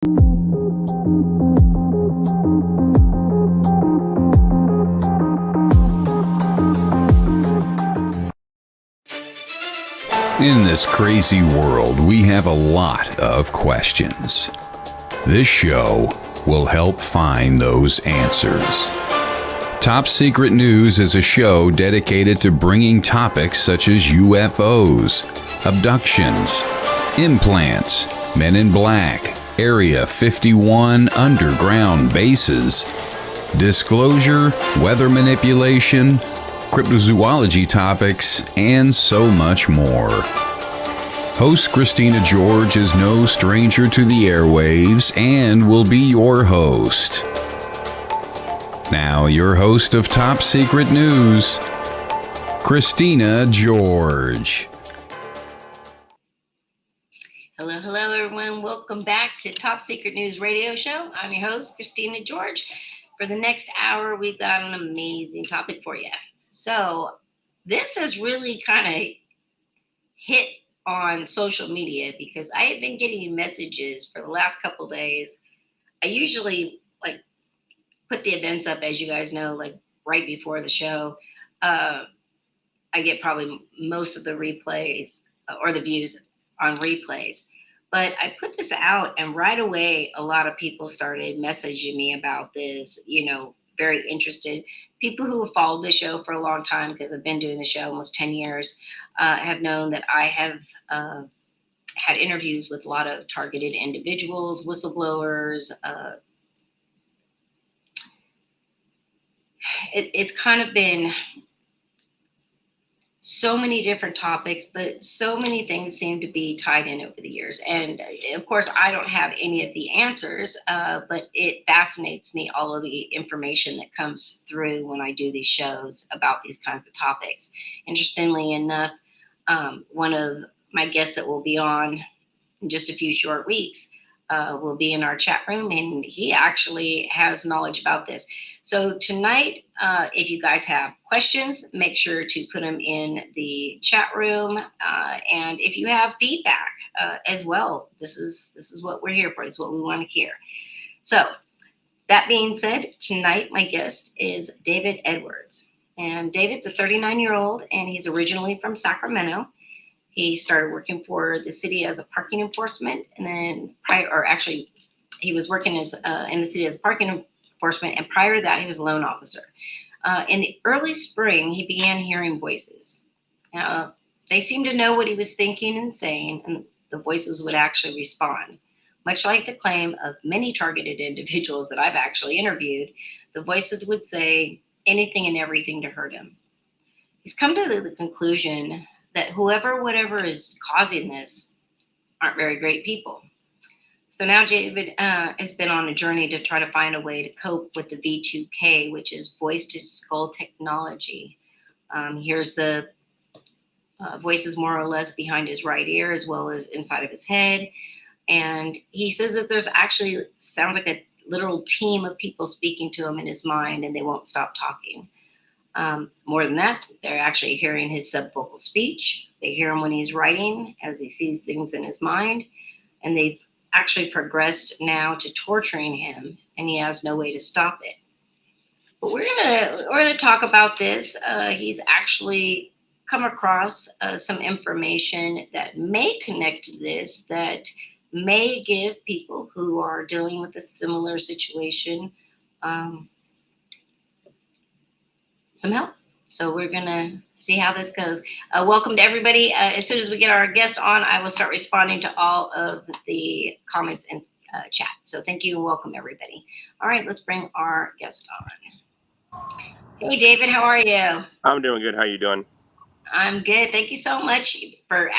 In this crazy world, we have a lot of questions. This show will help find those answers. Top Secret News is a show dedicated to bringing topics such as UFOs, abductions, implants, Men in Black, Area 51 underground bases, disclosure, weather manipulation, cryptozoology topics, and so much more. Host Christina George is no stranger to the airwaves and will be your host. Now, your host of Top Secret News, Christina George. Hello, everyone. Welcome back to Top Secret News Radio Show. I'm your host, Christina George. For the next hour, we've got an amazing topic for you. So this has really kind of hit on social media because I have been getting messages for the last couple of days. I usually put the events up, as you guys know, right before the show. I get probably most of the replays or the views on replays. But I put this out and right away, a lot of people started messaging me about this, very interested. People who have followed the show for a long time, because I've been doing the show almost 10 years, have known that I have had interviews with a lot of targeted individuals, whistleblowers. It's kind of been so many different topics, but so many things seem to be tied in over the years. And of course, I don't have any of the answers, but it fascinates me, all of the information that comes through when I do these shows about these kinds of topics. Interestingly enough, one of my guests that will be on in just a few short weeks will be in our chat room, and he actually has knowledge about this. So tonight, if you guys have questions, make sure to put them in the chat room. And if you have feedback as well, this is what we're here for. This is what we want to hear. So that being said, tonight my guest is David Edwards. And David's a 39-year-old, and he's originally from Sacramento. He started working for the city as a parking enforcement, and then he was working as in the city as parking enforcement, and prior to that, he was a loan officer. In the early spring, he began hearing voices. They seemed to know what he was thinking and saying, and the voices would actually respond. Much like the claim of many targeted individuals that I've actually interviewed, the voices would say anything and everything to hurt him. He's come to the conclusion that whatever is causing this aren't very great people. So now David has been on a journey to try to find a way to cope with the V2K, which is voice to skull technology. Here's the voices more or less behind his right ear as well as inside of his head. And he says that there's actually sounds like a literal team of people speaking to him in his mind, and they won't stop talking. More than that, they're actually hearing his subvocal speech. They hear him when he's writing as he sees things in his mind, and they've actually progressed now to torturing him, and he has no way to stop it. But we're gonna talk about this. He's actually come across some information that may connect to this, that may give people who are dealing with a similar situation some help. So we're gonna see how this goes. Welcome to everybody. As soon as we get our guest on, I will start responding to all of the comments in chat. So thank you and welcome everybody. All right, let's bring our guest on. Hey David, how are you? I'm doing good. How you doing? I'm good. Thank you so much for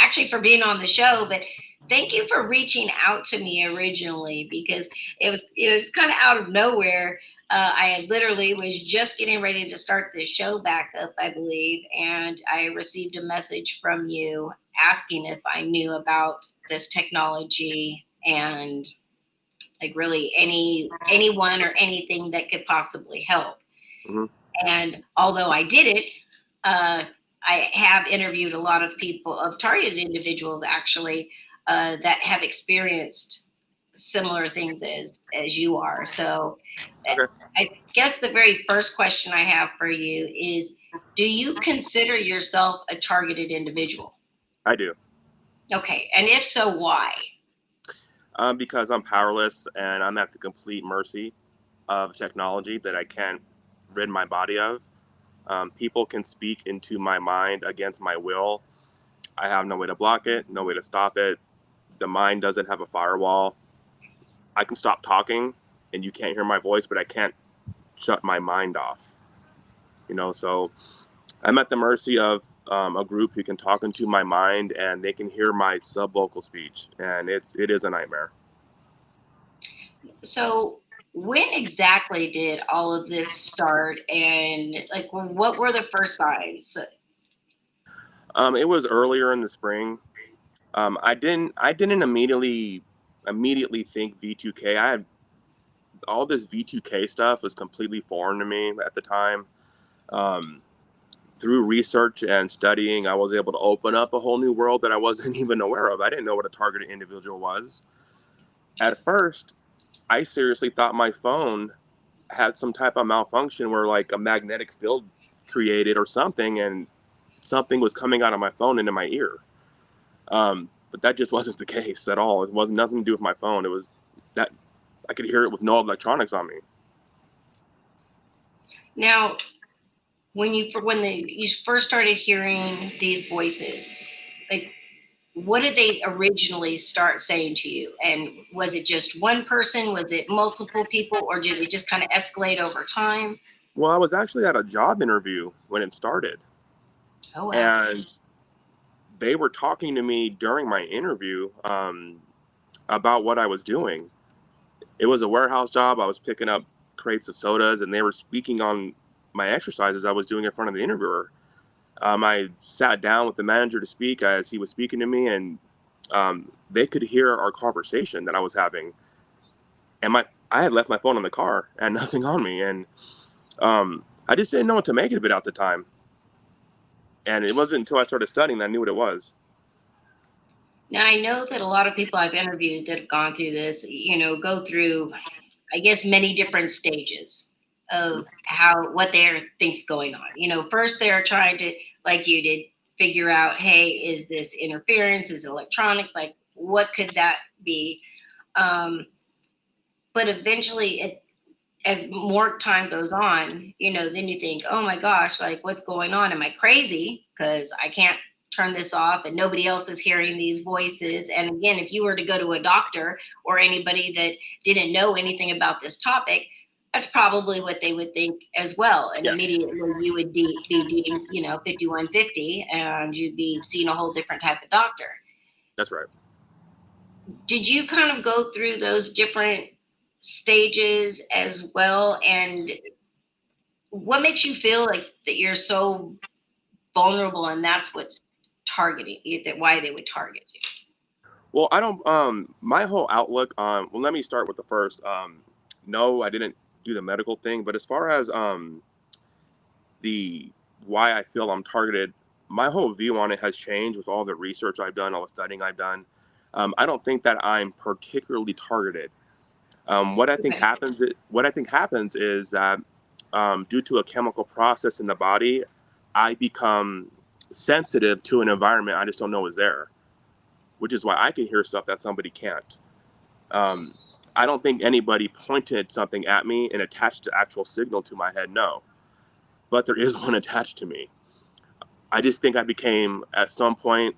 being on the show, but thank you for reaching out to me originally, because it was kind of out of nowhere. I literally was just getting ready to start this show back up, I believe, and I received a message from you asking if I knew about this technology and really anyone or anything that could possibly help. Mm-hmm. And although I didn't, I have interviewed a lot of people, of targeted individuals actually, that have experienced similar things as you are. So Okay. I guess the very first question I have for you is, do you consider yourself a targeted individual? I do. Okay, and if so, why? Because I'm powerless and I'm at the complete mercy of technology that I can't rid my body of. People can speak into my mind against my will. I have no way to block it, no way to stop it. The mind doesn't have a firewall. I can stop talking and you can't hear my voice, but I can't shut my mind off. So I'm at the mercy of a group who can talk into my mind and they can hear my subvocal speech, and it is a nightmare. So when exactly did all of this start, and like what were the first signs? It was earlier in the spring. I didn't immediately think V2K. I had all this V2K stuff was completely foreign to me at the time. Um, Through research and studying, I was able to open up a whole new world that I wasn't even aware of. I didn't know what a targeted individual was. At first, I seriously thought my phone had some type of malfunction where like a magnetic field created or something, and something was coming out of my phone into my ear. But that just wasn't the case at all. It wasn't nothing to do with my phone. It was that I could hear it with no electronics on me. Now, you first started hearing these voices, like what did they originally start saying to you? And was it just one person? Was it multiple people? Or did it just kind of escalate over time? Well, I was actually at a job interview when it started, Oh, wow. and they were talking to me during my interview about what I was doing. It was a warehouse job. I was picking up crates of sodas, and they were speaking on my exercises I was doing in front of the interviewer. I sat down with the manager to speak as he was speaking to me, and they could hear our conversation that I was having. And I had left my phone in the car and nothing on me, and I just didn't know what to make of it at the time. And it wasn't until I started studying that I knew what it was. Now, I know that a lot of people I've interviewed that have gone through this, go through, I guess, many different stages of what their think's going on. First they're trying to, like you did, figure out, hey, is this interference? Is it electronic? Like, what could that be? Um, but eventually, as more time goes on, then you think, oh my gosh, like what's going on? Am I crazy? Because I can't turn this off and nobody else is hearing these voices. And again, if you were to go to a doctor or anybody that didn't know anything about this topic, that's probably what they would think as well. And Yes, immediately you would be deemed, 5150, and you'd be seeing a whole different type of doctor. that's right. Did you kind of go through those different stages as well? And what makes you feel like that you're so vulnerable and that's what's targeting you, that why they would target you? Well, I don't. My whole outlook on. Well, let me start with the first. No, I didn't do the medical thing, but as far as the why I feel I'm targeted, my whole view on it has changed with all the research I've done, all the studying I've done. I don't think that I'm particularly targeted. Okay. What I think happens is that due to a chemical process in the body, I become sensitive to an environment I just don't know is there, which is why I can hear stuff that somebody can't. Um, I don't think anybody pointed something at me and attached the actual signal to my head. No, but there is one attached to me. I just think I became at some point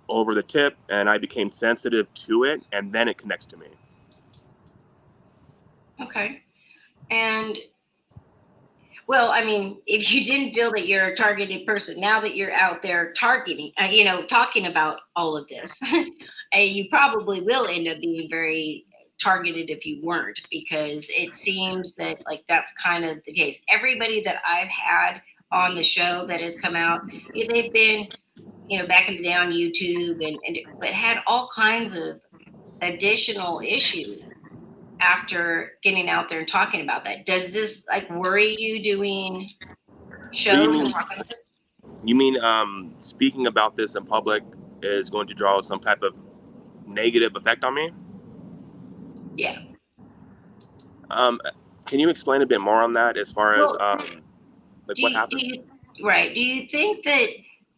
over the tip, and I became sensitive to it, and then it connects to me. Okay. And well, I mean, if you didn't feel that you're a targeted person, now that you're out there targeting, talking about all of this, and you probably will end up being very targeted if you weren't, because it seems that like that's kind of the case. Everybody that I've had on the show that has come out, they've been, back in the day on YouTube, and but had all kinds of additional issues after getting out there and talking about that. Does this like worry you doing But shows and talking about this? you mean speaking about this in public is going to draw some type of negative effect on me? Yeah. Can you explain a bit more on that as far as Well, like do what you, happened? right? Do you think that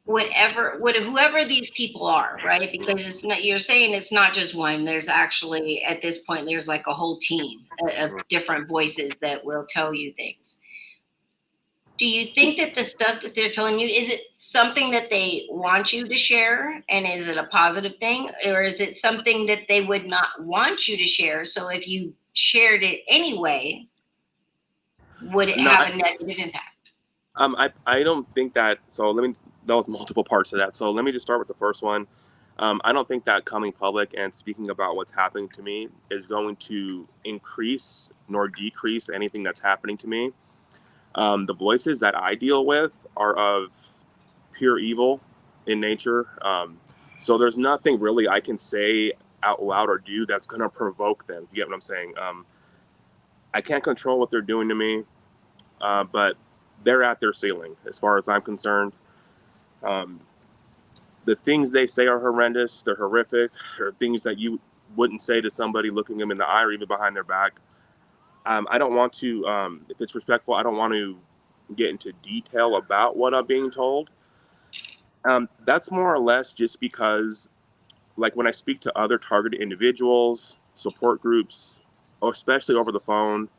whoever these people are, right? Because it's not, you're saying it's not just one. There's actually, at this point, there's like a whole team of different voices that will tell you things. Do you think that the stuff that they're telling you, is it something that they want you to share, and is it a positive thing, or is it something that they would not want you to share, so if you shared it anyway, would it No, have a negative impact? I don't think that. So let me. There was multiple parts to that. So let me just start with the first one. I don't think that coming public and speaking about what's happening to me is going to increase nor decrease anything that's happening to me. The voices that I deal with are of pure evil in nature. So there's nothing really I can say out loud or do that's going to provoke them. You get what I'm saying? I can't control what they're doing to me, but they're at their ceiling as far as I'm concerned. Um, the things they say are horrendous. They're horrific. They're things that you wouldn't say to somebody looking them in the eye or even behind their back. I don't want to, if it's respectful, I don't want to get into detail about what I'm being told. That's more or less just because, like, when I speak to other targeted individuals, support groups, or especially over the phone,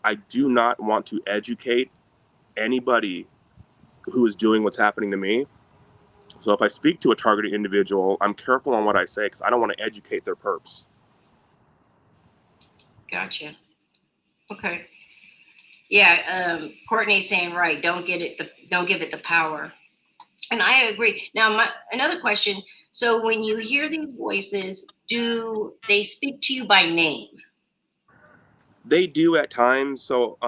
I do not want to educate anybody who is doing what's happening to me. So if I speak to a targeted individual, I'm careful on what I say because I don't want to educate their perps. Gotcha. Okay. Yeah, Courtney's saying right. Don't give it the power, and I agree. Now, another question. So, when you hear these voices, do they speak to you by name? They do at times. So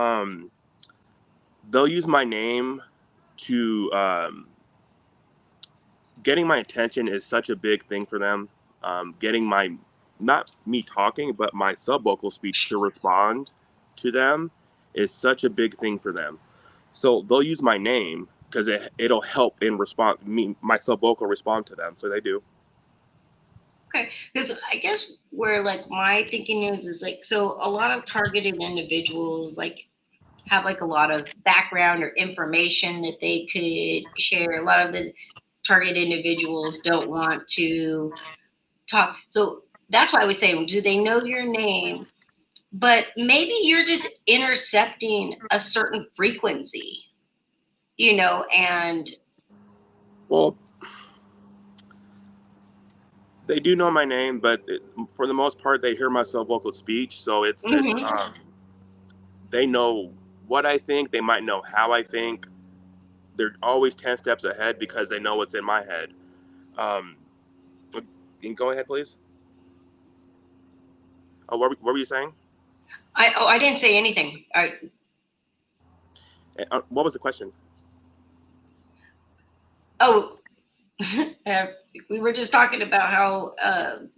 they'll use my name to getting my attention is such a big thing for them. Getting my, not me talking, but my subvocal speech to respond to them is such a big thing for them. So they'll use my name because it'll help in response me my subvocal respond to them. So they do. Okay, because I guess where like my thinking is like, so a lot of targeted individuals like have like a lot of background or information that they could share. A lot of the target individuals don't want to talk. So that's why I was saying, do they know your name? But maybe you're just intercepting a certain frequency, and Well, they do know my name, but for the most part, they hear my subvocal speech. So mhm. they know what I think. They might know how I think. They're always 10 steps ahead because they know what's in my head. Um, can you go ahead, please? Oh, what were you saying? I didn't say anything. What was the question? Oh, uh, we were just talking about how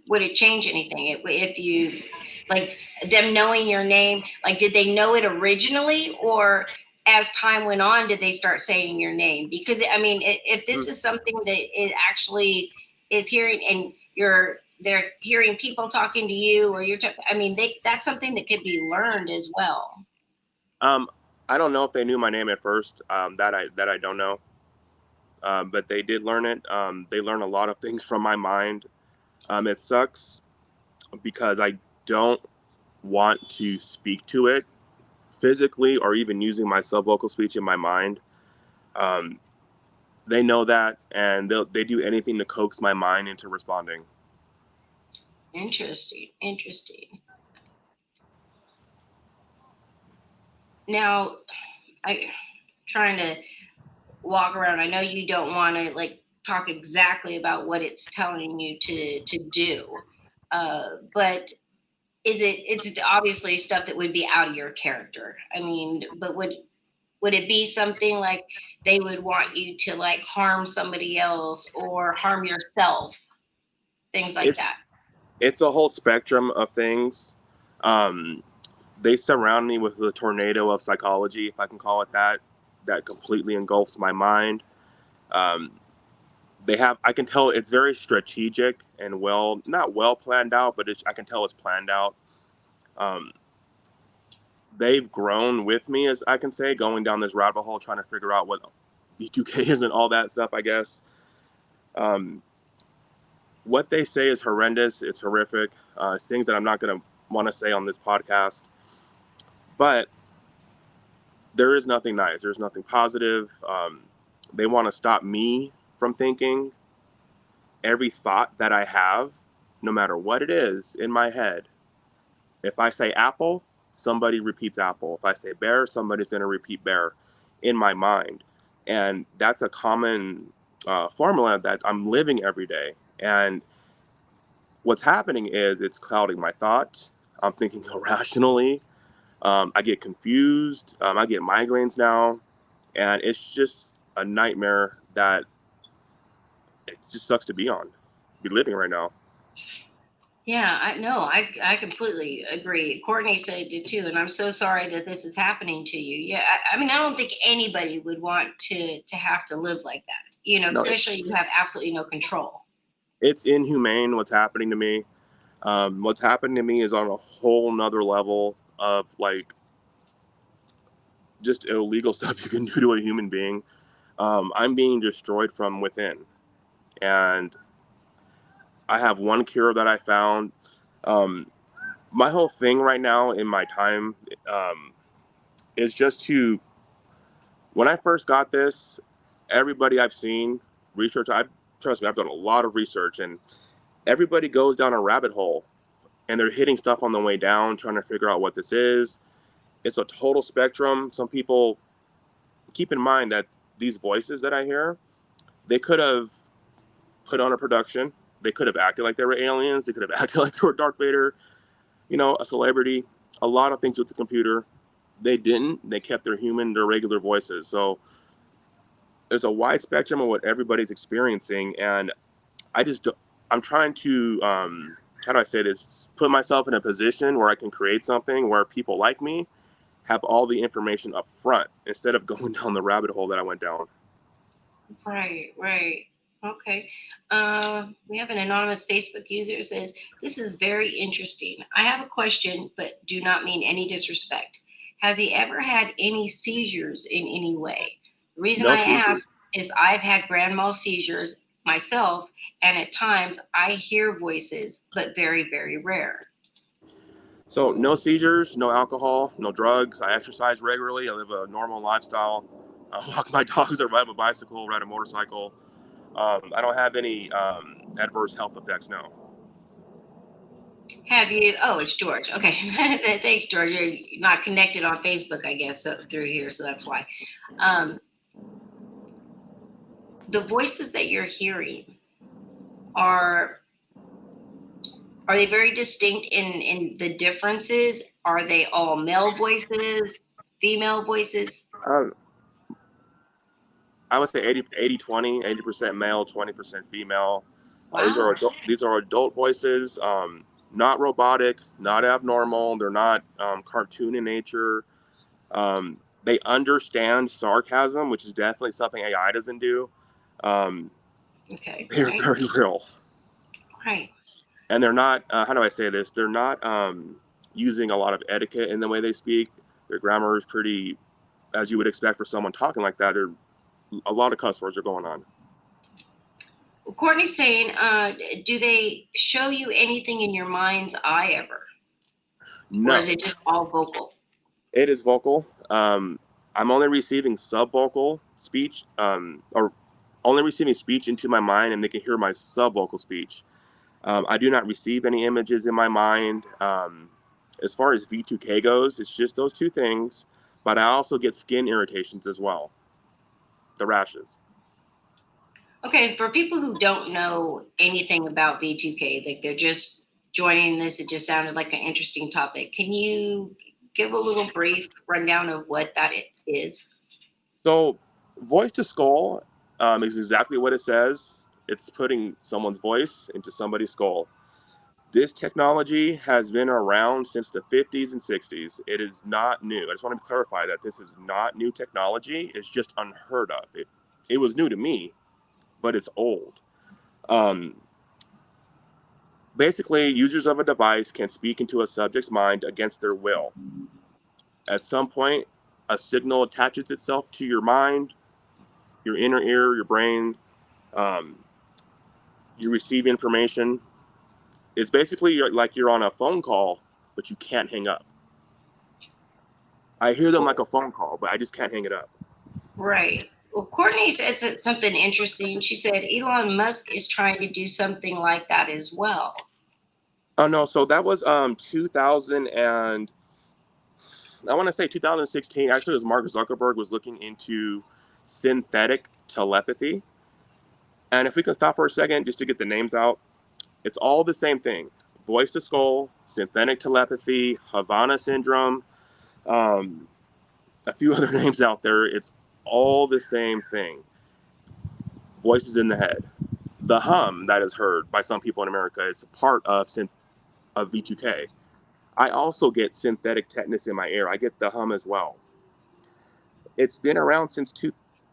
would it change anything if you like them knowing your name? Like, did they know it originally, or as time went on, did they start saying your name? Because I mean, if this Mm, is something that it actually is hearing, and they're hearing people talking to you, or I mean, that's something that could be learned as well. Um, I don't know if they knew my name at first. That I don't know. But they did learn it. They learn a lot of things from my mind. It sucks because I don't want to speak to it physically or even using my subvocal speech in my mind. Um, they know that, and they do anything to coax my mind into responding. Interesting, interesting. Now, I trying to walk around. I know you don't want to like talk exactly about what it's telling you to do, but it's obviously stuff that would be out of your character. I mean, but would it be something like they would want you to like harm somebody else or harm yourself, things like It's that? it's a whole spectrum of things. Um, they surround me with a tornado of psychology, if I can call it that, that completely engulfs my mind. Um, they have, I can tell it's very strategic and well, not well planned out, but I can tell it's planned out. Um, they've grown with me, as I can say, going down this rabbit hole, trying to figure out what B2K is and all that stuff, I guess. What they say is horrendous. It's horrific. It's things that I'm not going to want to say on this podcast. But there is nothing nice. There's nothing positive. They want to stop me from thinking. Every thought that I have, no matter what it is in my head, if I say apple, somebody repeats apple. If I say bear, somebody's going to repeat bear in my mind. And that's a common formula that I'm living every day. And what's happening is it's clouding my thought. I'm thinking irrationally. I get confused. I get migraines now. And it's just a nightmare that it just sucks to be living right now. Yeah, I completely agree. Courtney said it too, and I'm so sorry that this is happening to you. Yeah, I mean, I don't think anybody would want to have to live like that. You know, No, especially you have absolutely no control. it's inhumane what's happening to me. What's happening to me is on a whole nother level of like just illegal stuff you can do to a human being. I'm being destroyed from within. And I have one cure that I found. My whole thing right now in my time is just to, when I first got this, everybody I've seen, trust me, I've done a lot of research, and everybody goes down a rabbit hole and they're hitting stuff on the way down, trying to figure out what this is. It's a total spectrum. Some people, keep in mind that these voices that I hear, they could have put on a production. They could have acted like they were aliens. They could have acted like they were Darth Vader, a celebrity, a lot of things with the computer. They didn't. They kept their regular voices. So there's a wide spectrum of what everybody's experiencing. And I'm trying to, how do I say this? Put myself in a position where I can create something where people like me have all the information up front instead of going down the rabbit hole that I went down. Right, right. Okay. We have an anonymous Facebook user who says, "This is very interesting. I have a question, but do not mean any disrespect. Has he ever had any seizures in any way? The reason No I seizures. ask is I've had grand mal seizures myself, and at times I hear voices, but very, very rare." So no seizures, no alcohol, no drugs. I exercise regularly. I live a normal lifestyle. I walk my dogs. I ride my bicycle, ride a motorcycle. I don't have any adverse health effects now. Have you? Oh, it's George. Okay. Thanks, George. You're not connected on Facebook, I guess, through here, so that's why. Um, the voices that you're hearing are are they very distinct in the differences? Are they all male voices, female voices? Um, I would say 80-20, 80% male, 20% female. Wow. These are adult voices, not robotic, not abnormal. They're not cartoon in nature. They understand sarcasm, which is definitely something AI doesn't do. Um, Okay. they're Right. very real. Right. And they're not, how do I say this? They're not using a lot of etiquette in the way they speak. Their grammar is pretty, as you would expect for someone talking like that. A lot of cuss words are going on. Well, Courtney's saying, do they show you anything in your mind's eye ever, or No, is it just all vocal? it is vocal. I'm only receiving subvocal speech, or only receiving speech into my mind, and they can hear my subvocal speech. I do not receive any images in my mind. As far as V2K goes, it's just those two things, but I also get skin irritations as well, the rashes. Okay, for people who don't know anything about B2K, like they're just joining this, it just sounded like an interesting topic. Can you give a little brief rundown of what that is? So, voice to skull is exactly what it says. It's putting someone's voice into somebody's skull. This technology has been around since the 50s and 60s. It is not new. I just want to clarify that this is not new technology. It's just unheard of. It was new to me, but it's old. Um, Basically, users of a device can speak into a subject's mind against their will. At some point, a signal attaches itself to your mind, your inner ear, your brain. Um, you receive information. It's basically like you're on a phone call, but you can't hang up. I hear them like a phone call, but I just can't hang it up. Right. Well, Courtney said something interesting. She said Elon Musk is trying to do something like that as well. Oh no, so that was 2000 and I want to say 2016. Actually, it was Mark Zuckerberg was looking into synthetic telepathy. And if we can stop for a second just to get the names out, it's all the same thing: voice to skull, synthetic telepathy, Havana syndrome, um, a few other names out there. It's all the same thing. Voices in the head. The hum that is heard by some people in America is part of V2K. I also get synthetic tetanus in my ear. I get the hum as well. It's been around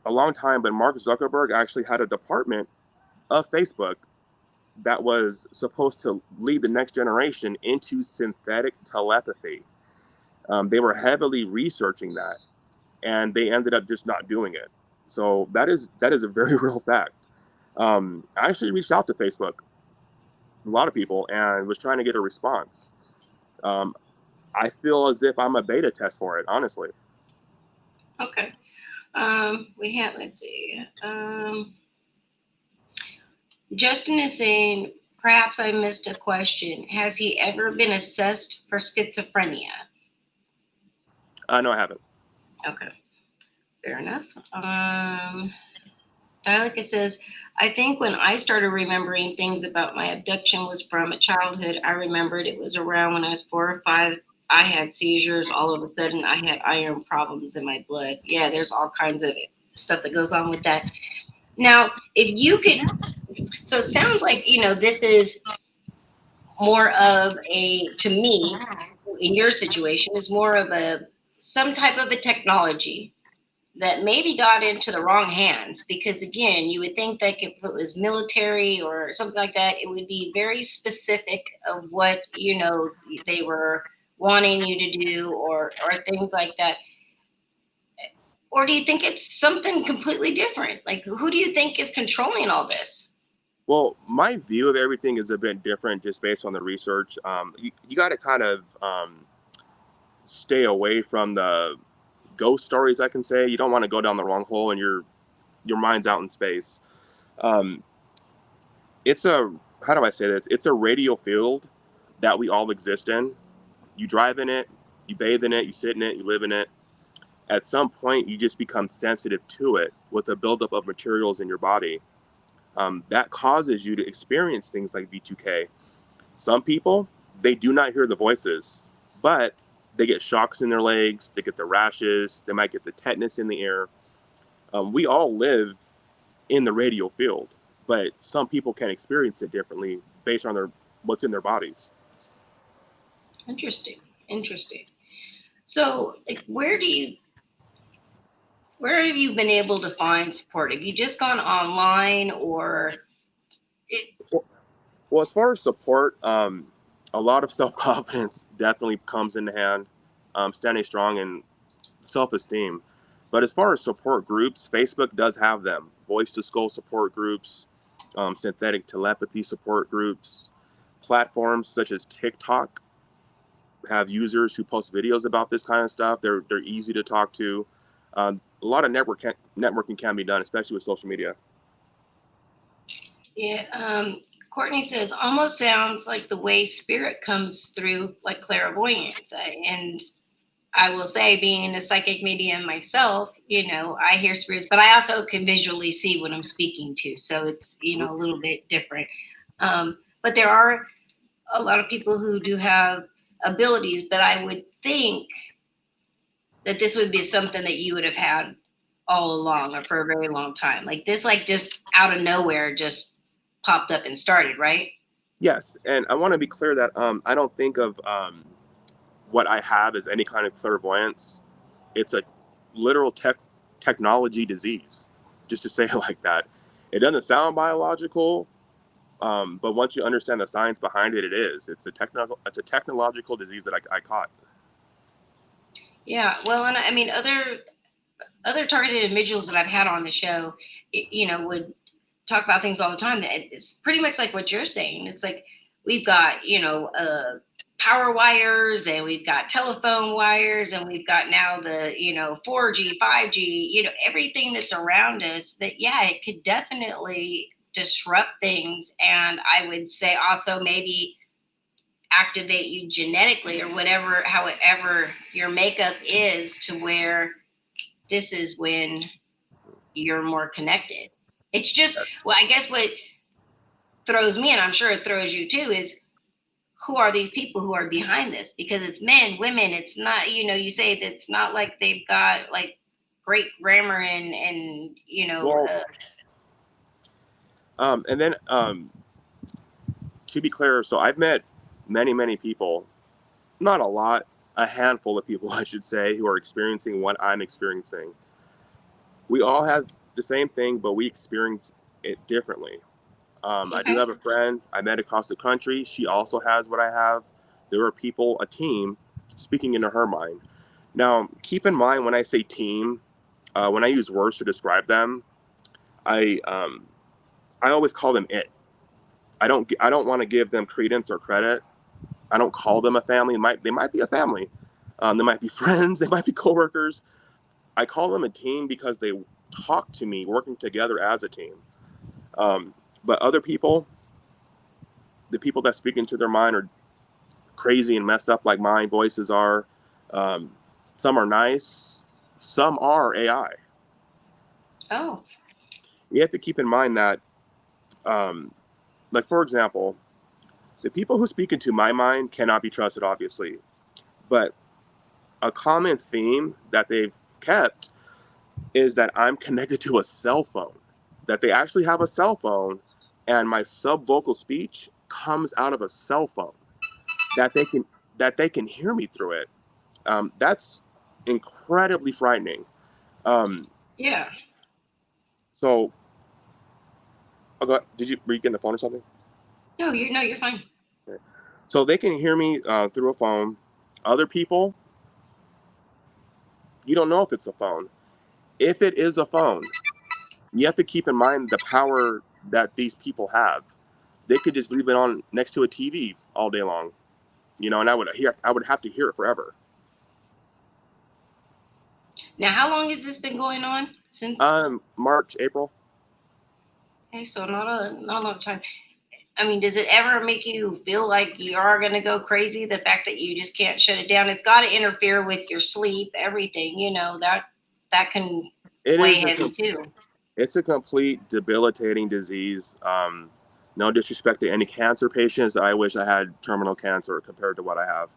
a long time, but Mark Zuckerberg actually had a department of Facebook that was supposed to lead the next generation into synthetic telepathy. They were heavily researching that, and they ended up just not doing it. So that is a very real fact. I actually reached out to Facebook, a lot of people, and was trying to get a response. Um, I feel as if I'm a beta test for it, honestly. Okay. We have, let's see. Justin is saying, perhaps I missed a question. Has he ever been assessed for schizophrenia? No, I haven't. Okay. Fair enough. Dialect says, I think when I started remembering things about my abduction was from a childhood. I remembered it was around when I was 4 or 5. I had seizures. All of a sudden, I had iron problems in my blood. Yeah, there's all kinds of stuff that goes on with that. Now, if you could, so it sounds like, this is more of to me, in your situation, is more of some type of a technology that maybe got into the wrong hands, because again, you would think that if it was military or something like that, it would be very specific of what they were wanting you to do, or things like that. Or do you think it's something completely different? Like, who do you think is controlling all this? Well, my view of everything is a bit different just based on the research. You got to kind of stay away from the ghost stories, I can say. You don't want to go down the wrong hole and your mind's out in space. Um, it's a, how do I say this? It's a radio field that we all exist in. You drive in it, you bathe in it, you sit in it, you live in it. At some point, you just become sensitive to it with a buildup of materials in your body. That causes you to experience things like V2K. Some people, they do not hear the voices, but they get shocks in their legs, they get the rashes, they might get the tetanus in the ear. We all live in the radio field, but some people can experience it differently based on what's in their bodies. Interesting. So, like, where have you been able to find support? Have you just gone online, or Well, as far as support, a lot of self confidence definitely comes into hand, standing strong and self esteem. But as far as support groups, Facebook does have them: voice to skull support groups, synthetic telepathy support groups. Platforms such as TikTok have users who post videos about this kind of stuff. They're easy to talk to. A lot of networking can be done, especially with social media. yeah, Courtney says, almost sounds like the way spirit comes through, like clairvoyance. And I will say, being a psychic medium myself, I hear spirits, but I also can visually see what I'm speaking to. So it's, a little bit different. But there are a lot of people who do have abilities, but I would think that this would be something that you would have had all along, or for a very long time. Like this, like just out of nowhere, just popped up and started, right? Yes, and I want to be clear that I don't think of what I have as any kind of clairvoyance. It's a literal technology disease, just to say it like that. It doesn't sound biological, But once you understand the science behind it, it's a technological disease that I caught. Yeah. Well, and I mean, other targeted individuals that I've had on the show, would talk about things all the time that it's pretty much like what you're saying. It's like we've got, power wires, and we've got telephone wires, and we've got now the, 4G, 5G, everything that's around us that, yeah, it could definitely disrupt things. And I would say also maybe activate you genetically or whatever, however your makeup is, to where this is when you're more connected. It's just, well, I guess what throws me, and I'm sure it throws you too, is who are these people who are behind this? Because it's men, women. It's not, you say that it's not like they've got like great grammar and Well, and then to be clear, so I've met many people, not a lot, a handful of people, I should say, who are experiencing what I'm experiencing. We all have the same thing, but we experience it differently. I do okay, have a friend I met across the country. She also has what I have. There are people, a team, speaking into her mind. Now, keep in mind when I say team, when I use words to describe them, I always call them it. I don't want to give them credence or credit. I don't call them a family. They might be a family. They might be friends. They might be coworkers. I call them a team because they talk to me, working together as a team. Um, but other people, the people that speak into their mind, are crazy and messed up like my voices are. Um, some are nice. Some are AI. oh, You have to keep in mind that, um, like for example, the people who speak into my mind cannot be trusted, obviously. But a common theme that they've kept is that I'm connected to a cell phone, that they actually have a cell phone, and my subvocal speech comes out of a cell phone, that they can hear me through it. That's incredibly frightening. Um, yeah. so, were you getting the phone or something? No, you're fine. Okay. So they can hear me through a phone. Other people, you don't know if it's a phone. If it is a phone, you have to keep in mind the power that these people have. They could just leave it on next to a TV all day long, and I would have to hear it forever. Now, how long has this been going on since? March, April. Okay, so not a lot of time. I mean, does it ever make you feel like you are going to go crazy? The fact that you just can't shut it down, it's got to interfere with your sleep, everything. That can It weigh is heavy too. it's a complete debilitating disease. No disrespect to any cancer patients. I wish I had terminal cancer compared to what I have.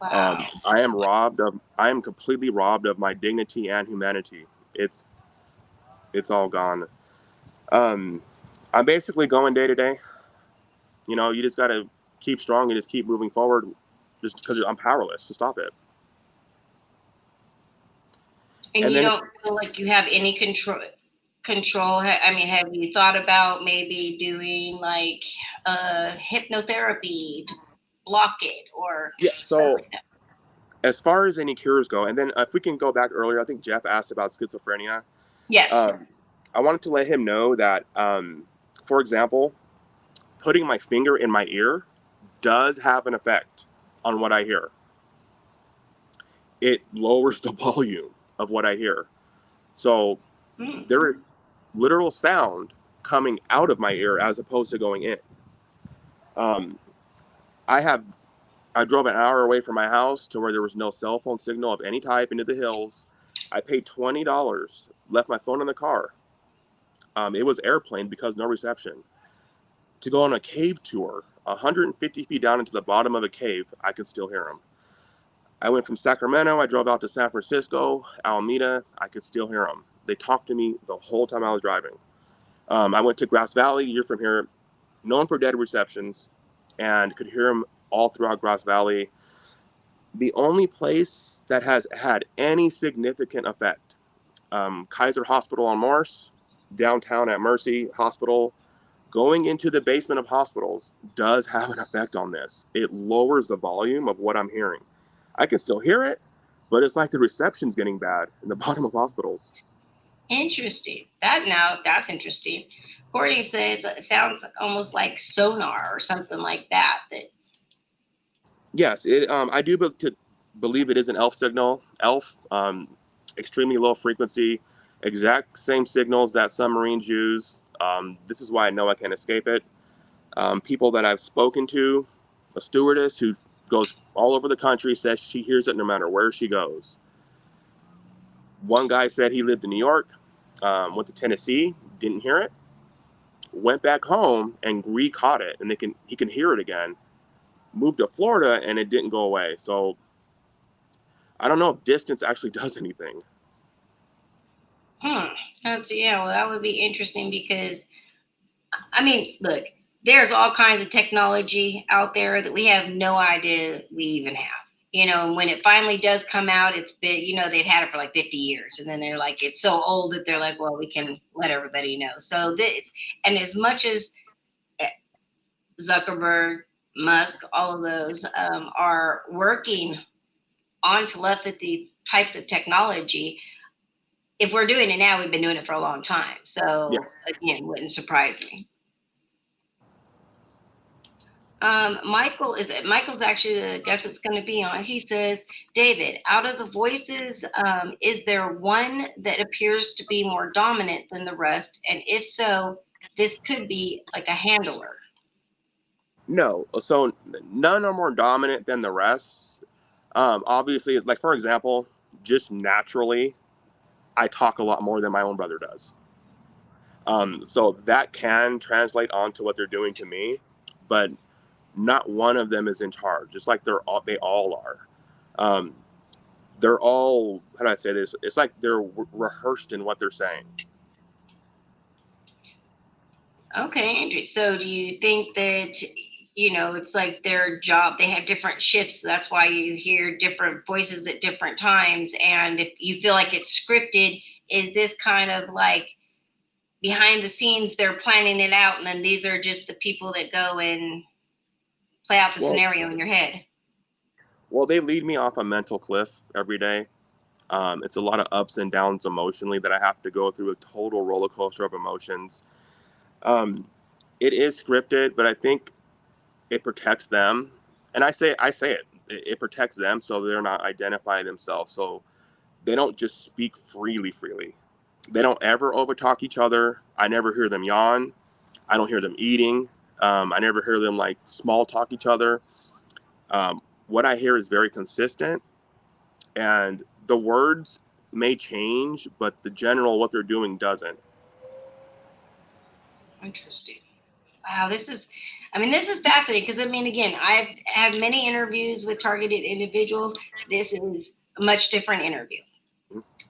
Wow. I am completely robbed of my dignity and humanity. It's it's all gone. Um, I'm basically going day to day. You just got to keep strong and just keep moving forward, just because I'm powerless to stop it. And And you then, don't feel like you have any control. I mean, have you thought about maybe doing like hypnotherapy to block it or yeah. stuff So like that? as far as any cures go, and then if we can go back earlier, I think Jeff asked about schizophrenia. Yes. Um, I wanted to let him know that, for example, putting my finger in my ear does have an effect on what I hear. It lowers the volume of what I hear. So Mm. there is literal sound coming out of my ear as opposed to going in. Um, I have I drove an hour away from my house to where there was no cell phone signal of any type into the hills. I paid $20, left my phone in the car. It was airplane because no reception. To go on a cave tour, 150 feet down into the bottom of a cave, I could still hear them. I went from Sacramento, I drove out to San Francisco, Alameda, I could still hear them. They talked to me the whole time I was driving. I went to Grass Valley, you're from here, known for dead receptions, and could hear them all throughout Grass Valley. The only place that has had any significant effect, Kaiser Hospital on Mars, downtown at Mercy Hospital, Going into the basement of hospitals does have an effect on this. It lowers the volume of what I'm hearing. I can still hear it, but it's like the reception's getting bad in the bottom of hospitals. Interesting. That's interesting. Courtney says it sounds almost like sonar or something like that. That Yes, I do believe it is an ELF signal. ELF, extremely low frequency, exact same signals that submarines use. This is why I know I can't escape it. People that I've spoken to, a stewardess who goes all over the country, says she hears it no matter where she goes. One guy said he lived in New York, went to Tennessee, didn't hear it, went back home and re-caught it, and he can hear it again. Moved to Florida and it didn't go away. So I don't know if distance actually does anything. that's yeah. Well, that would be interesting because I mean, look, there's all kinds of technology out there that we have no idea we even have. When it finally does come out, it's been, they've had it for like 50 years. And then they're like, it's so old that they're like, well, we can let everybody know. So this, and as much as Zuckerberg, Musk, all of those are working on telepathy types of technology, if we're doing it now, we've been doing it for a long time. Yeah. So again, wouldn't surprise me. Michael's actually the guest that's going to be on. He says, David, out of the voices, is there one that appears to be more dominant than the rest? And if so, this could be like a handler. No. So none are more dominant than the rest. Obviously, like for example, just naturally, I talk a lot more than my own brother does. So that can translate onto what they're doing to me, but not one of them is in charge. It's like they all are. Um, they're all, how do I say this? It's like they're rehearsed in what they're saying. Okay, Andrew. So do you think that, it's like their job, they have different shifts. So that's why you hear different voices at different times. And if you feel like it's scripted, is this kind of like behind the scenes, they're planning it out, and then these are just the people that go and play out the Well, scenario in your head? well, they lead me off a mental cliff every day. It's a lot of ups and downs emotionally that I have to go through, a total roller coaster of emotions. Um, it is scripted, but I think it protects them. And it protects them so they're not identifying themselves. So they don't just speak freely. They don't ever overtalk each other. I never hear them yawn. I don't hear them eating. I never hear them like small talk each other. What I hear is very consistent, and the words may change, but the general what they're doing doesn't. Interesting. Wow, this is fascinating because again, I've had many interviews with targeted individuals. This is a much different interview,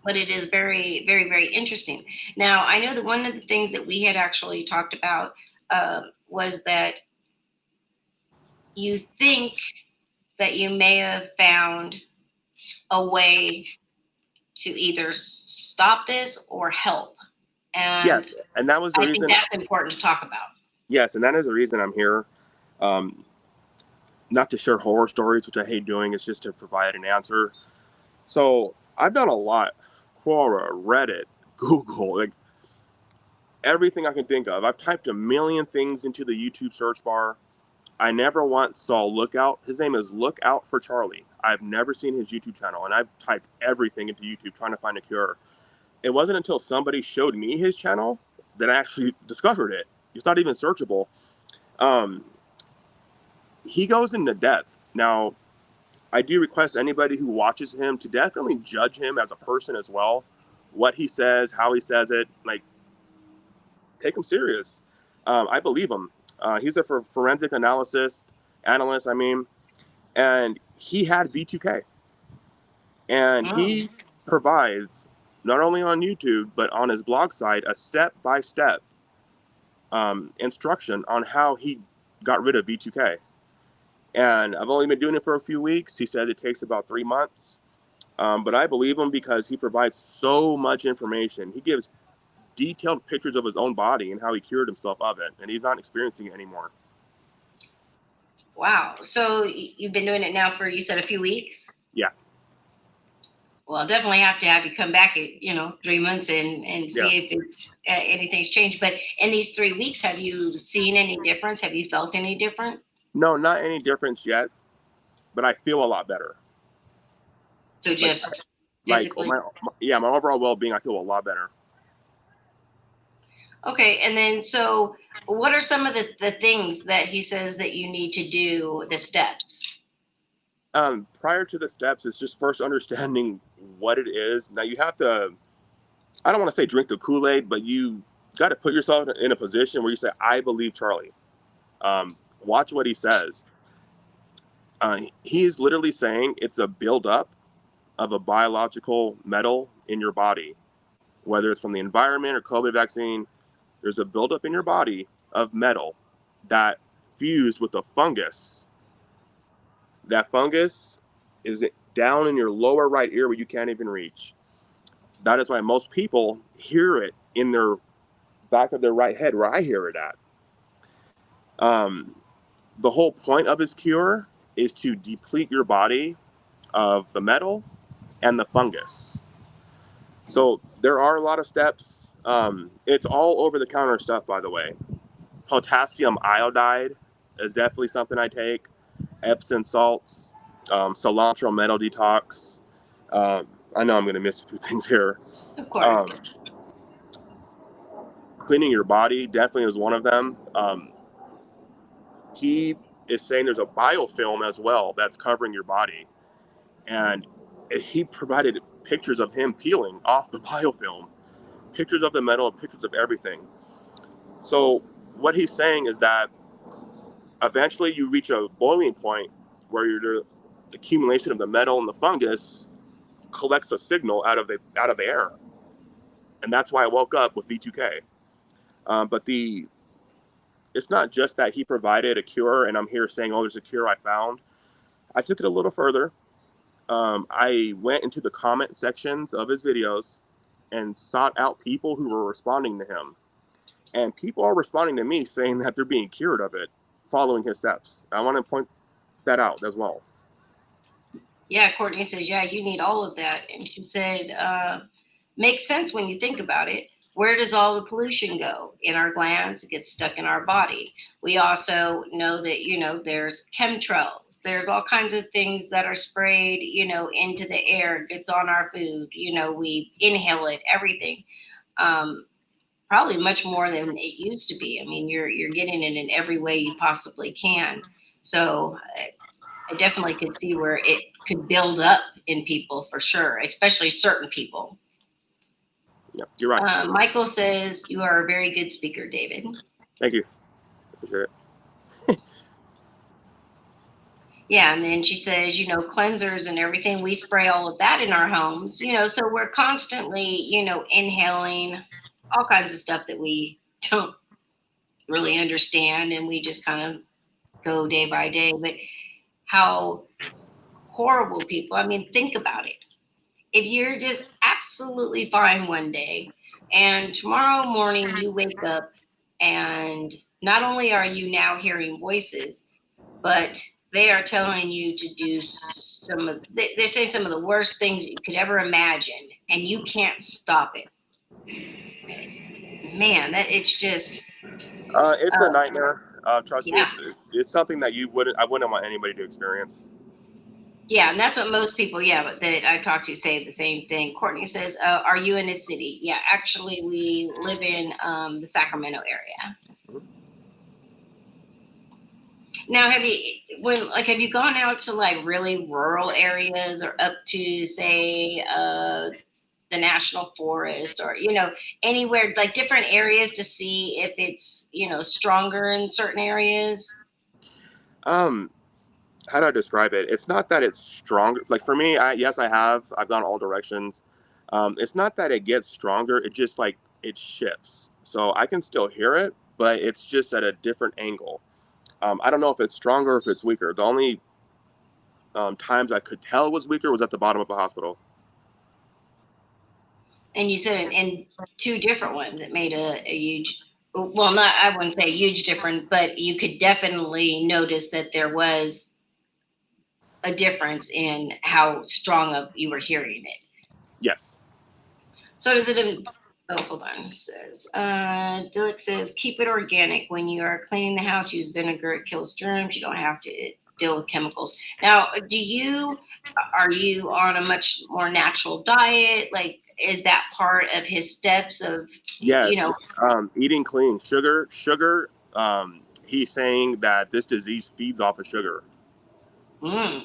but it is very, very, very interesting. Now, I know that one of the things that we had actually talked about was that you think that you may have found a way to either stop this or help. Yes, And and that was the I think reason. that's important to talk about. Yes, and that is the reason I'm here. Um, Not to share horror stories, which I hate doing. It's just to provide an answer. So I've done a lot. Quora, Reddit, Google, like everything I can think of. I've typed a million things into the YouTube search bar. I never once saw Lookout. His name is Lookout for Charlie. I've never seen his YouTube channel, and I've typed everything into YouTube trying to find a cure. It wasn't until somebody showed me his channel that I actually discovered it. It's not even searchable. Um, he goes into depth. Now, I do request anybody who watches him to definitely judge him as a person as well. What he says, how he says it, like, take him serious. I believe him. He's a forensic analyst, and he had V2K. And Mm, he provides, not only on YouTube, but on his blog site, a step-by-step instruction on how he got rid of V2K. And I've only been doing it for a few weeks. He said it takes about 3 months. But I believe him because he provides so much information. He gives detailed pictures of his own body and how he cured himself of it, and he's not experiencing it anymore. Wow. So you've been doing it now for, you said, a few weeks? Yeah. Well, I'll definitely have to have you come back at 3 months and see Yeah. if it's anything's changed. But in these 3 weeks, have you seen any difference? Have you felt any different? No, not any difference yet, but I feel a lot better. So just Like physically? my overall well-being, I feel a lot better. Okay. And then, so what are some of the things that he says that you need to do, the steps? Prior to the steps, it's just first understanding what it is. Now you have to, I don't want to say drink the Kool-Aid, but you got to put yourself in a position where you say, I believe Charlie. Watch what he says. He's literally saying it's a buildup of a biological metal in your body, whether it's from the environment or COVID vaccine. There's a buildup in your body of metal that fused with a fungus. That fungus is down in your lower right ear where you can't even reach. That is why most people hear it in their back of their right head, where I hear it at. The whole point of his cure is to deplete your body of the metal and the fungus. So there are a lot of steps. It's all over the counter stuff, by the way. Potassium iodide is definitely something I take. Epsom salts, cilantro metal detox. I know I'm going to miss a few things here. Of course. Cleaning your body definitely is one of them. He is saying there's a biofilm as well that's covering your body. And he provided pictures of him peeling off the biofilm, pictures of the metal, pictures of everything. So what he's saying is that eventually you reach a boiling point where the accumulation of the metal and the fungus collects a signal out of the air. And that's why I woke up with V2K. But it's not just that he provided a cure and I'm here saying, oh, there's a cure I found. I took it a little further. I went into the comment sections of his videos and sought out people who were responding to him. And people are responding to me saying that they're being cured of it following his steps. I want to point that out as well. Yeah, Courtney says, yeah, you need all of that. And she said, makes sense when you think about it. Where does all the pollution go? In our glands, it gets stuck in our body. We also know that, there's chemtrails. There's all kinds of things that are sprayed, into the air. It gets on our food. We inhale it, everything. Probably much more than it used to be. I mean, you're getting it in every way you possibly can. So I definitely could see where it could build up in people for sure, especially certain people. Yeah, you're right. Michael says, you are a very good speaker, David. Thank you. Appreciate it. Yeah, and then she says, cleansers and everything, we spray all of that in our homes, so we're constantly, inhaling all kinds of stuff that we don't really understand, and we just kind of go day by day. But how horrible people, I mean, think about it. If you're just absolutely fine one day and tomorrow morning you wake up and not only are you now hearing voices, but they are telling you to do they're saying some of the worst things you could ever imagine, and you can't stop it. Man, it's just. It's a nightmare. Trust me, Yeah. it's something that I wouldn't want anybody to experience. Yeah, and that's what most people, that I talk to say the same thing. Courtney says, are you in a city? Yeah, actually, we live in the Sacramento area. Mm-hmm. Now, have you gone out to like really rural areas or up to, say, the national forest or, anywhere, like different areas to see if it's, stronger in certain areas? How do I describe it? It's not that it's stronger. Like for me, yes, I've gone all directions. It's not that it gets stronger. It just like it shifts. So I can still hear it, but it's just at a different angle. I don't know if it's stronger or if it's weaker. The only times I could tell it was weaker was at the bottom of the hospital. And you said in two different ones, it made a huge, well, not, I wouldn't say huge difference, but you could definitely notice that there was a difference in how strong of you were hearing it. Yes. So does it, oh, hold on, it says, Dilek says, keep it organic. When you are cleaning the house, use vinegar, it kills germs. You don't have to deal with chemicals. Now, are you on a much more natural diet? Like, is that part of his steps of, you know, Yes. Eating clean. Sugar. He's saying that this disease feeds off of sugar. mm.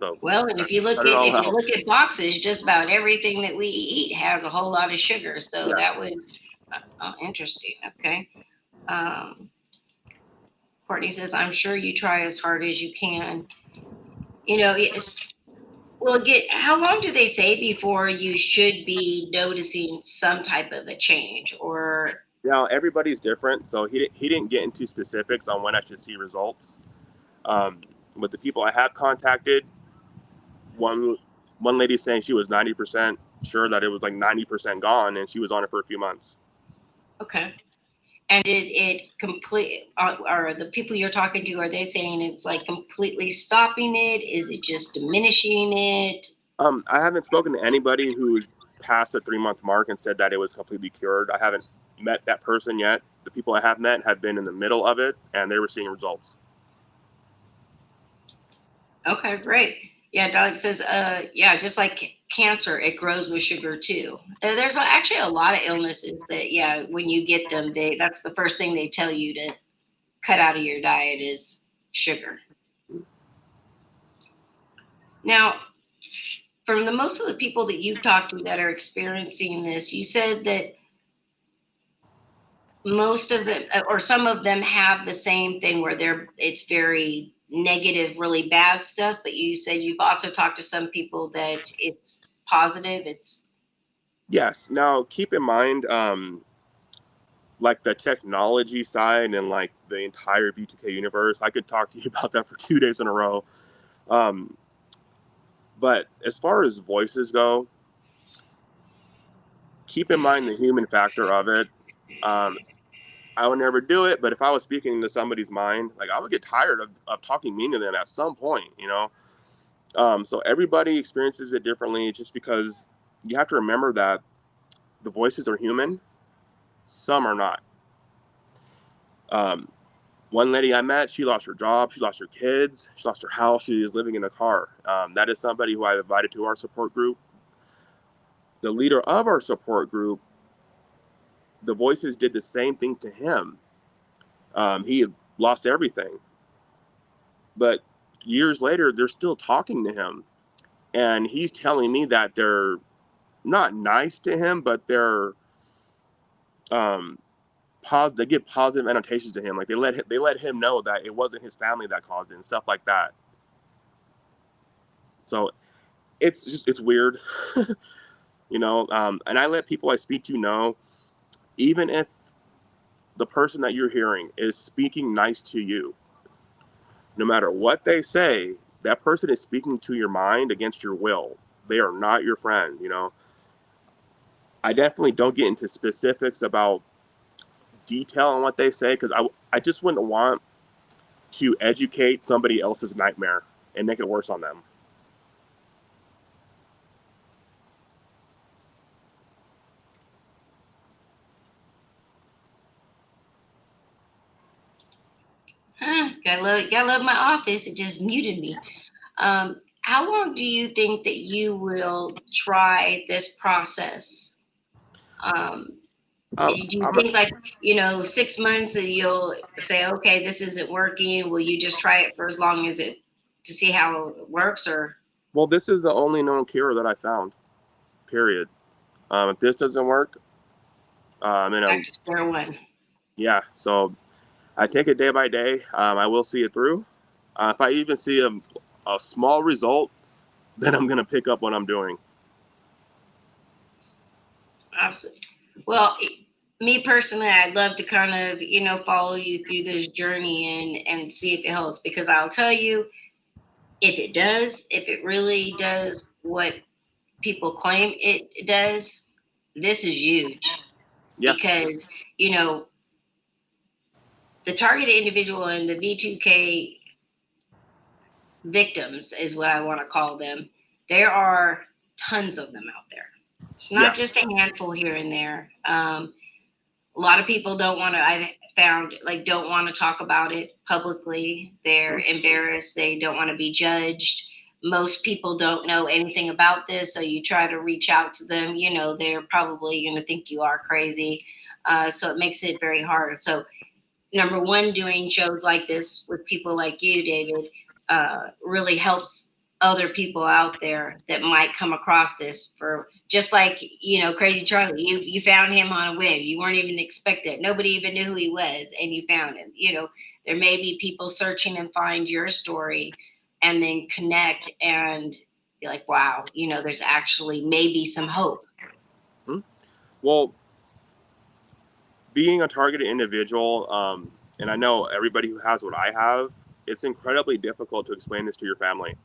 So Well, and cut it all if you out. look at boxes, just about everything that we eat has a whole lot of sugar. So Yeah. that would, interesting. Okay. Um, Courtney says, I'm sure you try as hard as you can. You know, well, how long do they say before you should be noticing some type of a change? Or, Now everybody's different, so he didn't get into specifics on when I should see results. Um, with the people I have contacted, one lady saying she was 90% sure that it was like 90% gone, and she was on it for a few months. okay. And did it complete, are the people you're talking to, are they saying it's like completely stopping it? Is it just diminishing it? I haven't spoken to anybody who's past the 3 month mark and said that it was completely cured. I haven't met that person yet. The people I have met have been in the middle of it, and they were seeing results. Okay, great. Yeah, Doug says, yeah, just like cancer, it grows with sugar too. There's actually a lot of illnesses that, yeah, when you get them, that's the first thing they tell you to cut out of your diet is sugar. Now, from the most of the people that you've talked to that are experiencing this, you said that most of them or some of them have the same thing where it's very negative, really bad stuff, but you said you've also talked to some people that it's positive, it's Yes. Now, keep in mind, like the technology side and like the entire V2K universe. I could talk to you about that for 2 days in a row. Um, but as far as voices go, keep in mind the human factor of it. Um, I would never do it, but if I was speaking into somebody's mind, like I would get tired of talking mean to them at some point, you know? So everybody experiences it differently just because you have to remember that the voices are human, some are not. Um, One lady I met, she lost her job, she lost her kids, she lost her house, she is living in a car. That is somebody who I invited to our support group. The leader of our support group, the voices did the same thing to him. He had lost everything. But years later, they're still talking to him. And he's telling me that they're not nice to him, but they're um, they give positive annotations to him. Like they let him know that it wasn't his family that caused it and stuff like that. So it's weird, you know. And I let people I speak to know, even if the person that you're hearing is speaking nice to you, no matter what they say, that person is speaking to your mind against your will. They are not your friend, you know. I definitely don't get into specifics about detail on what they say because I just wouldn't want to educate somebody else's nightmare and make it worse on them. gotta love my office. It just muted me. How long do you think that you will try this process? Um, do Um, you I'm, think, like, 6 months and you'll say, okay, this isn't working? Will you just try it for as long as it to see how it works, or well, this is the only known cure that I found. Period. If this doesn't work, you know, back to square one? yeah. So I take it day by day. I will see it through. If I even see a small result, then I'm gonna pick up what I'm doing. Absolutely. Well, me personally, I'd love to kind of, follow you through this journey and see if it helps, because I'll tell you, if it does, if it really does what people claim it does, this is huge Yeah. because, you know, the targeted individual and the V2K victims is what I want to call them. There are tons of them out there. It's not Yeah. just a handful here and there. A lot of people don't want to, I found, like, don't want to talk about it publicly. They're embarrassed. They don't want to be judged. Most people don't know anything about this. So you try to reach out to them, you know, they're probably going to think you are crazy. So it makes it very hard. So number one, doing shows like this with people like you, David, really helps other people out there that might come across this. For just like, you know, Crazy Charlie, you found him on a whim. You weren't even expected. Nobody even knew who he was, and you found him. You know, there may be people searching and find your story, and then connect and be like, wow, you know, there's actually maybe some hope. Well, being a targeted individual, and I know everybody who has what I have, it's incredibly difficult to explain this to your family.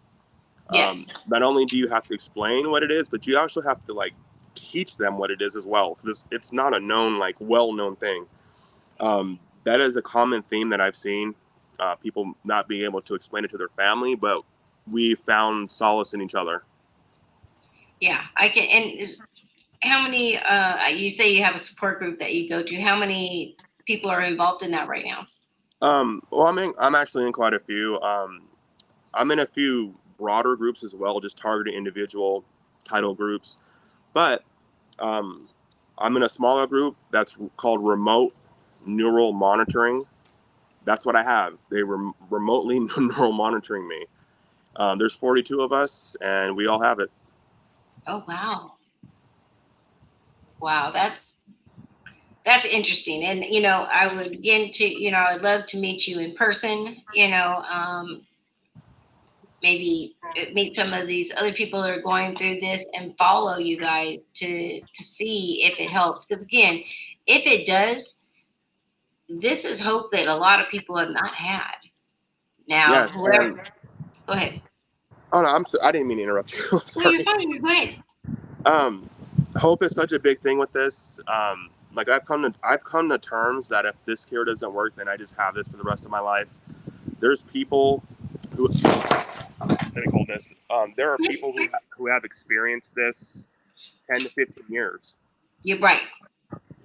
Yes. Not only do you have to explain what it is, but you also have to like teach them what it is as well, because it's not a known, like, well-known thing. That is a common theme that I've seen. People not being able to explain it to their family, but we found solace in each other. Yeah, I can. And how many, you say you have a support group that you go to, how many people are involved in that right now? Well, I'm actually in quite a few. I'm in a few broader groups as well, just targeted individual title groups. But um, I'm in a smaller group that's called remote neural monitoring. That's what I have. They were remotely neural monitoring me. There's 42 of us, and we all have it. Oh, wow. Wow, that's interesting. And you know, I would again to, you know, I'd love to meet you in person, you know, maybe meet some of these other people that are going through this and follow you guys to see if it helps. Because again, if it does, this is hope that a lot of people have not had. Now, Yes, and whoever, go ahead. oh no, I didn't mean to interrupt you. I'm No, you're sorry. fine. Go ahead. Um, Hope is such a big thing with this. Like I've come to terms that if this cure doesn't work, then I just have this for the rest of my life. There's people who let me hold this. There are people who have experienced this 10 to 15 years. You're right.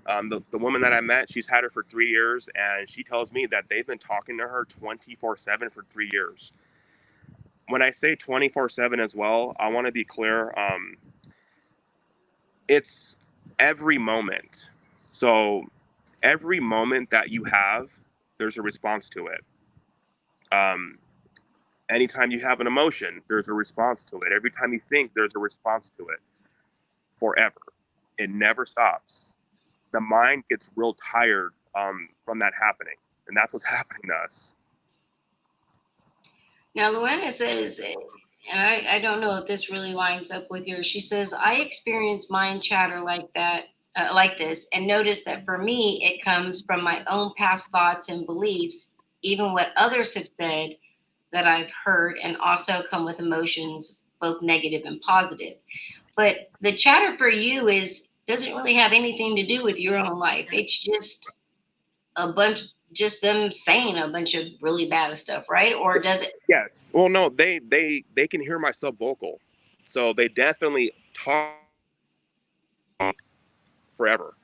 The woman that I met, she's had her for 3 years, and she tells me that they've been talking to her 24/7 for 3 years. When I say 24/7 as well, I want to be clear. It's every moment. So every moment that you have, there's a response to it. Um, Anytime you have an emotion, there's a response to it. Every time you think, there's a response to it. Forever. It never stops. The mind gets real tired from that happening, and that's what's happening to us. Now, Luana says, and I don't know if this really lines up with yours. She says, I experience mind chatter like that, like this, and notice that for me, it comes from my own past thoughts and beliefs, even what others have said that I've heard, and also come with emotions, both negative and positive. But the chatter for you is doesn't really have anything to do with your own life. It's just a bunch, just them saying a bunch of really bad stuff, right? Or does it? Yes. Well, no, they can hear my subvocal, so they definitely talk forever.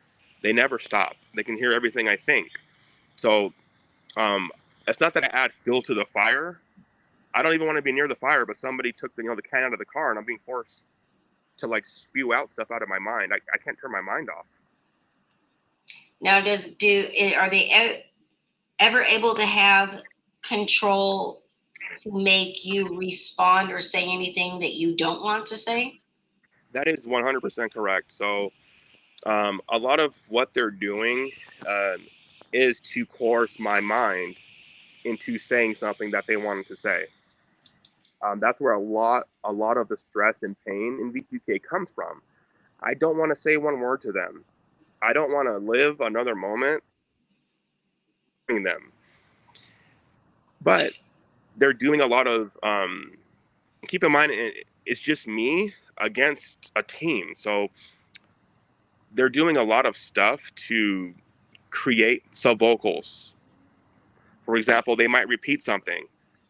They never stop. They can hear everything I think. So um, it's not that I add fuel to the fire. I don't even want to be near the fire, but somebody took the can out of the car, and I'm being forced to like spew out stuff out of my mind. I can't turn my mind off. Now, are they ever able to have control to make you respond or say anything that you don't want to say? That is 100% correct. So a lot of what they're doing uh, is to coerce my mind into saying something that they wanted to say. That's where a lot of the stress and pain in VQK comes from. I don't want to say one word to them. I don't want to live another moment with them. But they're doing a lot of. Keep in mind, it's just me. against a team. So they're doing a lot of stuff to create subvocals. For example, they might repeat something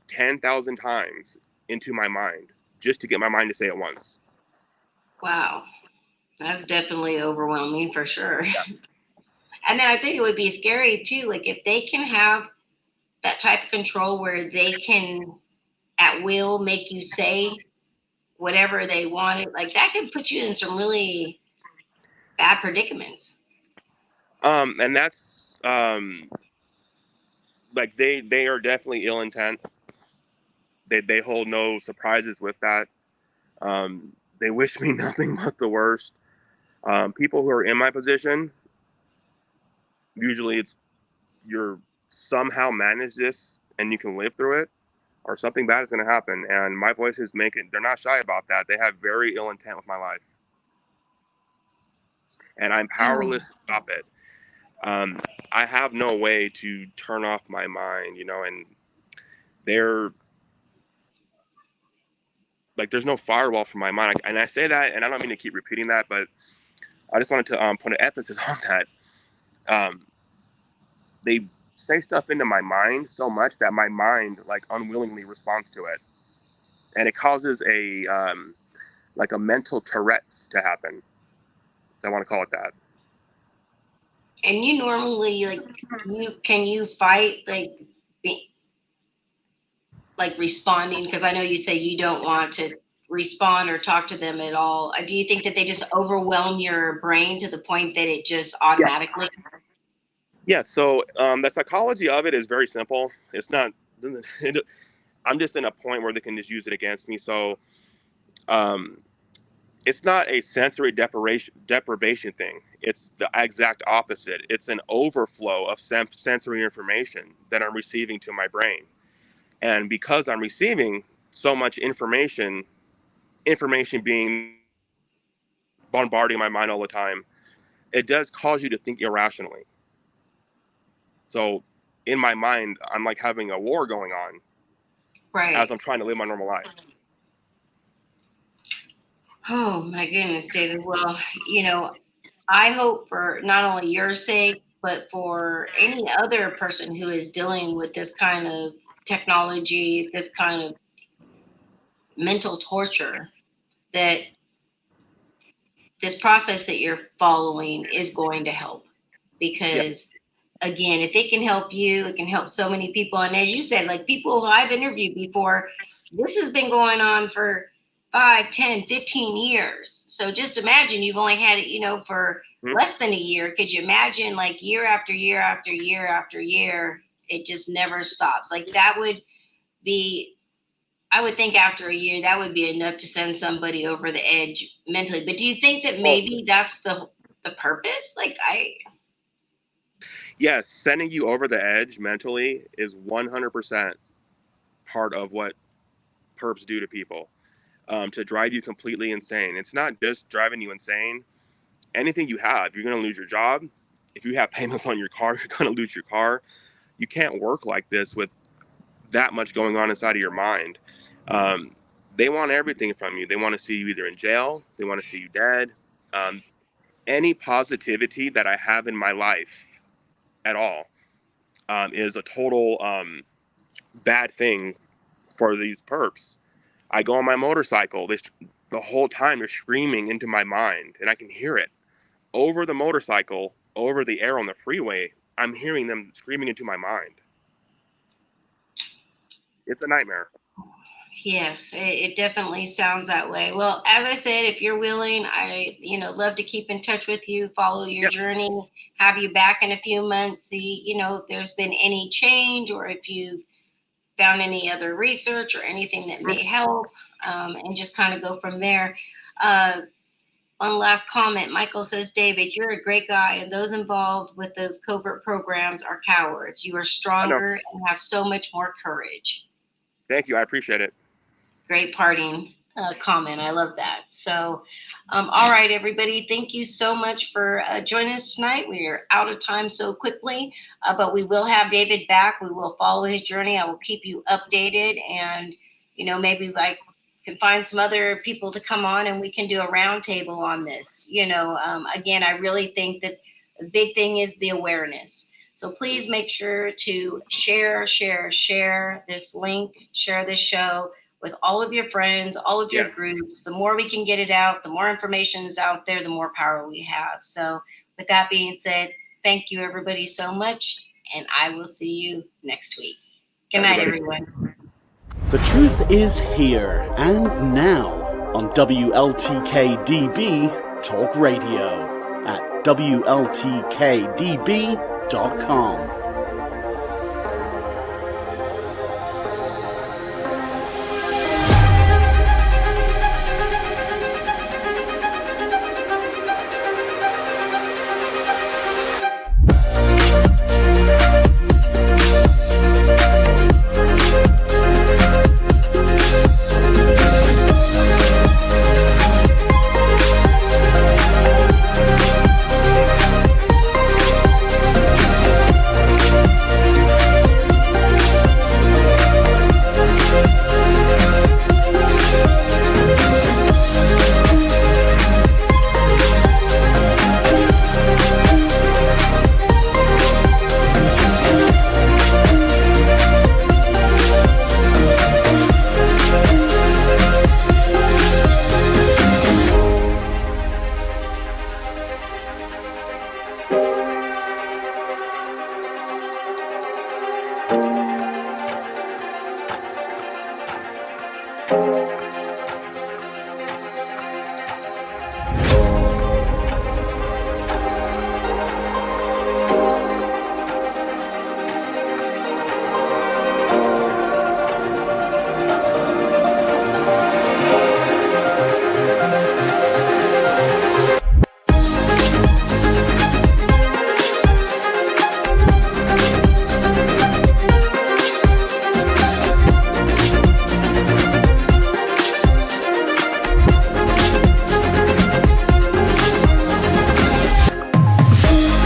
10,000 times into my mind just to get my mind to say it once. Wow. That's definitely overwhelming for sure. And then I think it would be scary too, like if they can have that type of control where they can at will make you say whatever they wanted, like that could put you in some really bad predicaments. And that's like they are definitely ill intent. They hold no surprises with that. They wish me nothing but the worst. People who are in my position, usually it's you're somehow manage this and you can live through it, or something bad is going to happen. And my voices make it. They're not shy about that. They have very ill intent with my life, and I'm Oh, powerless to stop it. Um, I have no way to turn off my mind, and they're like, there's no firewall for my mind. And I say that, and I don't mean to keep repeating that, but I just wanted to put an emphasis on that. Um, they say stuff into my mind so much that my mind like unwillingly responds to it, and it causes a like a mental Tourette's to happen. I want to call it that. and you normally like you fight be, like responding because I know you say you don't want to respond or talk to them at all. Do you think that they just overwhelm your brain to the point that it just Yeah. automatically? Yeah. So the psychology of it is very simple. It's not. I'm just in a point where they can just use it against me. So um, it's not a sensory deprivation thing. It's the exact opposite. It's an overflow of sensory information that I'm receiving to my brain. And because I'm receiving so much information being bombarding my mind all the time, it does cause you to think irrationally. So in my mind, I'm like having a war going on as Right. I'm trying to live my normal life. Oh my goodness, David. Well, I hope for not only your sake, but for any other person who is dealing with this kind of technology, this kind of mental torture, that this process that you're following is going to help. Yeah. Because again, if it can help you, it can help so many people. And as you said, like people who I've interviewed before, this has been going on for 5, 10, 15 years. So just imagine you've only had it, for Mhm. less than a year. Could you imagine like year after year after year after year? It just never stops. Like that would be, I would think after a year, that would be enough to send somebody over the edge mentally. But do you think that Well, maybe that's the purpose? Like yes, sending you over the edge mentally is 100% part of what perps do to people, to drive you completely insane. It's not just driving you insane. Anything you have, you're going to lose your job. If you have payments on your car, you're going to lose your car. You can't work like this with that much going on inside of your mind. Um, they want everything from you. They want to see you either in jail, they want to see you dead. Um, any positivity that I have in my life at all is a total bad thing for these perps. I go on my motorcycle. The whole time they're screaming into my mind, and I can hear it over the motorcycle, over the air on the freeway. I'm hearing them screaming into my mind. It's a nightmare. Yes, it definitely sounds that way. Well, as I said, if you're willing, I, love to keep in touch with you, follow your Yeah. journey, have you back in a few months, see, if there's been any change or if you've found any other research or anything that may help, and just kind of go from there. Uh, One last comment. Michael says, David, you're a great guy, and those involved with those covert programs are cowards. You are I know. stronger and have so much more courage. Thank you. I appreciate it. Great parting comment. I love that. So, all right, everybody. Thank you so much for joining us tonight. We are out of time so quickly, but we will have David back. We will follow his journey. I will keep you updated, and maybe I can find some other people to come on and we can do a roundtable on this. Again, I really think that the big thing is the awareness. So please make sure to share this link, share this show with all of your friends, all of your groups. The more we can get it out, the more information is out there, the more power we have. So with that being said, thank you everybody so much, and I will see you next week. Good night, everyone. The truth is here and now on WLTK-DB Talk Radio at WLTKDB.com.